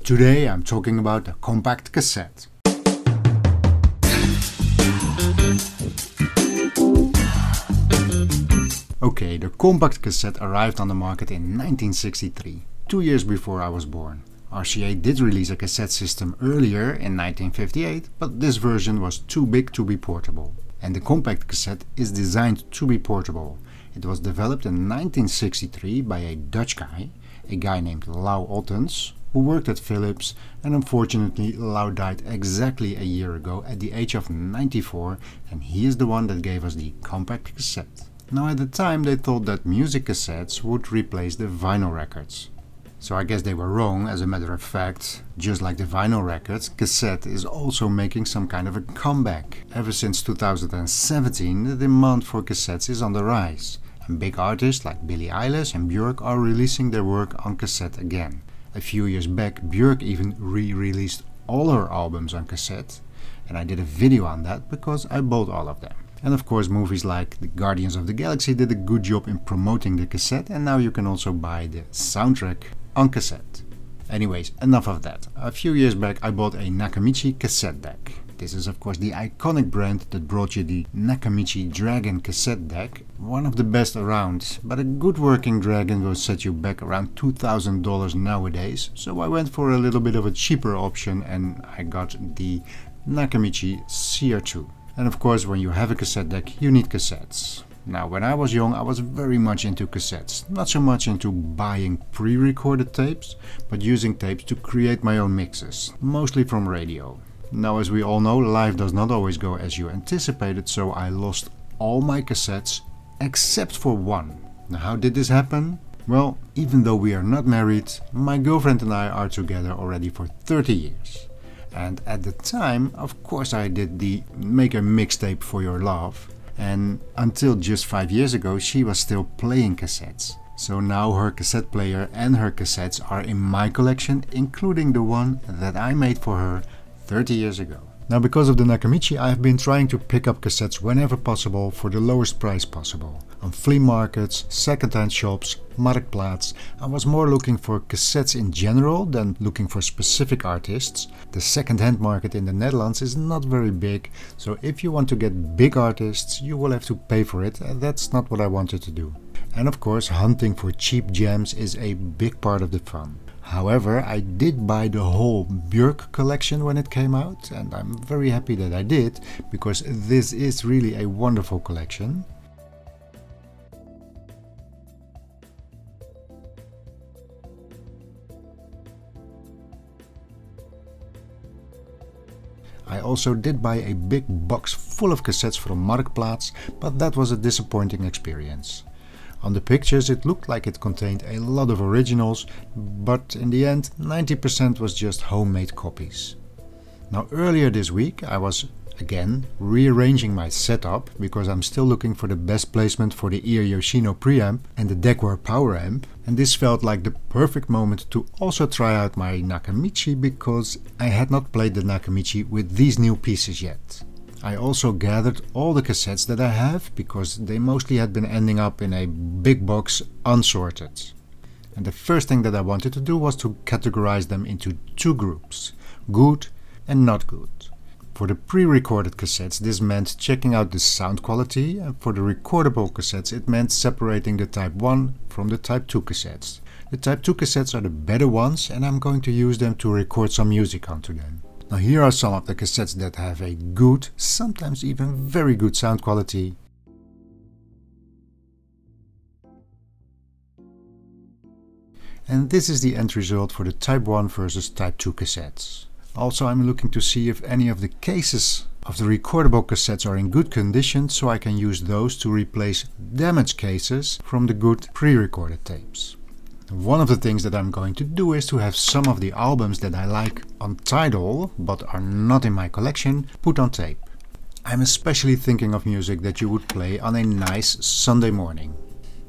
Today I'm talking about the compact cassette. Okay, the compact cassette arrived on the market in 1963, 2 years before I was born. RCA did release a cassette system earlier in 1958, but this version was too big to be portable. And the compact cassette is designed to be portable. It was developed in 1963 by a Dutch guy, a guy named Lau Ottens, who worked at Philips, and unfortunately Lau died exactly a year ago at the age of 94, and he is the one that gave us the compact cassette. Now at the time they thought that music cassettes would replace the vinyl records. So I guess they were wrong. As a matter of fact, just like the vinyl records, cassette is also making some kind of a comeback. Ever since 2017 the demand for cassettes is on the rise, and big artists like Billie Eilish and Björk are releasing their work on cassette again. A few years back Björk even re-released all her albums on cassette, and I did a video on that because I bought all of them. And of course movies like The Guardians of the Galaxy did a good job in promoting the cassette, and now you can also buy the soundtrack on cassette. Anyways, enough of that. A few years back I bought a Nakamichi cassette deck. This is of course the iconic brand that brought you the Nakamichi Dragon cassette deck, one of the best around, but a good working Dragon will set you back around $2,000 nowadays, so I went for a little bit of a cheaper option and I got the Nakamichi CR-2. And of course when you have a cassette deck you need cassettes. Now when I was young I was very much into cassettes, not so much into buying pre-recorded tapes, but using tapes to create my own mixes, mostly from radio. Now as we all know, life does not always go as you anticipated, so I lost all my cassettes except for one. Now how did this happen? Well, even though we are not married, my girlfriend and I are together already for 30 years. And at the time, of course I did the make a mixtape for your love, and until just 5 years ago she was still playing cassettes. So now her cassette player and her cassettes are in my collection, including the one that I made for her 30 years ago. Now because of the Nakamichi I have been trying to pick up cassettes whenever possible for the lowest price possible. On flea markets, second-hand shops, marktplaats. I was more looking for cassettes in general than looking for specific artists. The second-hand market in the Netherlands is not very big, so if you want to get big artists you will have to pay for it, and that's not what I wanted to do. And of course hunting for cheap gems is a big part of the fun. However, I did buy the whole Björk collection when it came out, and I'm very happy that I did, because this is really a wonderful collection. I also did buy a big box full of cassettes from Marktplaats, but that was a disappointing experience. On the pictures it looked like it contained a lot of originals, but in the end 90% was just homemade copies. Now earlier this week I was again rearranging my setup because I'm still looking for the best placement for the ear Yoshino preamp and the Decware power amp, and this felt like the perfect moment to also try out my Nakamichi because I had not played the Nakamichi with these new pieces yet. I also gathered all the cassettes that I have because they mostly had been ending up in a big box unsorted. And the first thing that I wanted to do was to categorize them into two groups, good and not good. For the pre-recorded cassettes this meant checking out the sound quality, and for the recordable cassettes it meant separating the Type 1 from the Type 2 cassettes. The Type 2 cassettes are the better ones and I'm going to use them to record some music onto them. Now here are some of the cassettes that have a good, sometimes even very good sound quality. And this is the end result for the Type 1 versus Type 2 cassettes. Also I'm looking to see if any of the cases of the recordable cassettes are in good condition, so I can use those to replace damaged cases from the good pre-recorded tapes. One of the things that I'm going to do is to have some of the albums that I like on Tidal, but are not in my collection, put on tape. I'm especially thinking of music that you would play on a nice Sunday morning.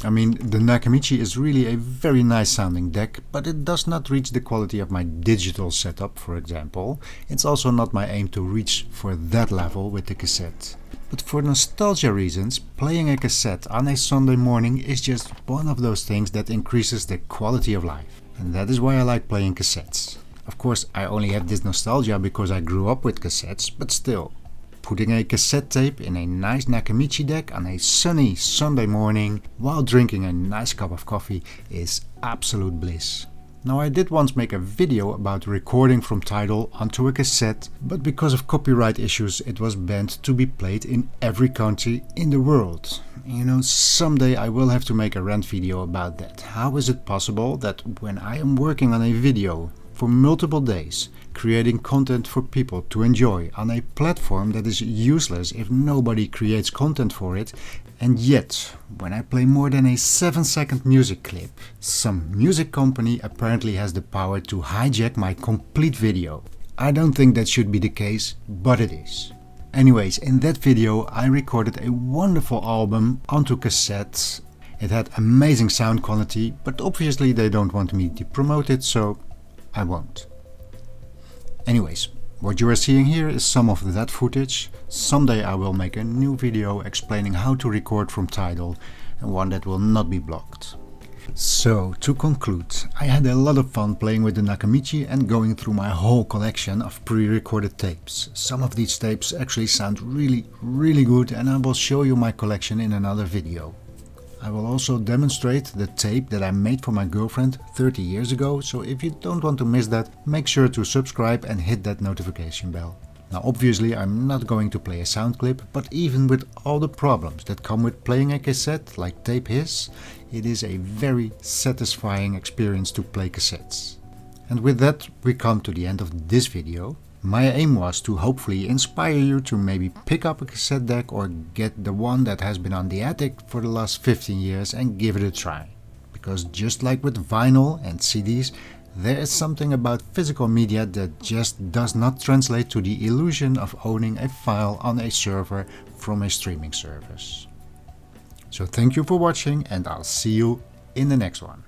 I mean, the Nakamichi is really a very nice sounding deck, but it does not reach the quality of my digital setup, for example. It's also not my aim to reach for that level with the cassette. But for nostalgia reasons, playing a cassette on a Sunday morning is just one of those things that increases the quality of life. And that is why I like playing cassettes. Of course, I only have this nostalgia because I grew up with cassettes, but still, putting a cassette tape in a nice Nakamichi deck on a sunny Sunday morning while drinking a nice cup of coffee is absolute bliss. Now, I did once make a video about recording from Tidal onto a cassette, but because of copyright issues it was banned to be played in every country in the world. You know, someday I will have to make a rant video about that. How is it possible that when I am working on a video for multiple days, creating content for people to enjoy on a platform that is useless if nobody creates content for it, and yet when I play more than a 7-second music clip, some music company apparently has the power to hijack my complete video. I don't think that should be the case, but it is. Anyways, in that video I recorded a wonderful album onto cassette. It had amazing sound quality, but obviously they don't want me to promote it, so I won't. Anyways, what you are seeing here is some of that footage. Someday I will make a new video explaining how to record from Tidal, and one that will not be blocked. So, to conclude, I had a lot of fun playing with the Nakamichi and going through my whole collection of pre-recorded tapes. Some of these tapes actually sound really good, and I will show you my collection in another video. I will also demonstrate the tape that I made for my girlfriend 30 years ago, so if you don't want to miss that, make sure to subscribe and hit that notification bell. Now obviously I'm not going to play a sound clip, but even with all the problems that come with playing a cassette like tape is, it is a very satisfying experience to play cassettes. And with that we come to the end of this video. My aim was to hopefully inspire you to maybe pick up a cassette deck or get the one that has been on the attic for the last 15 years and give it a try. Because just like with vinyl and CDs, there is something about physical media that just does not translate to the illusion of owning a file on a server from a streaming service. So thank you for watching, and I'll see you in the next one.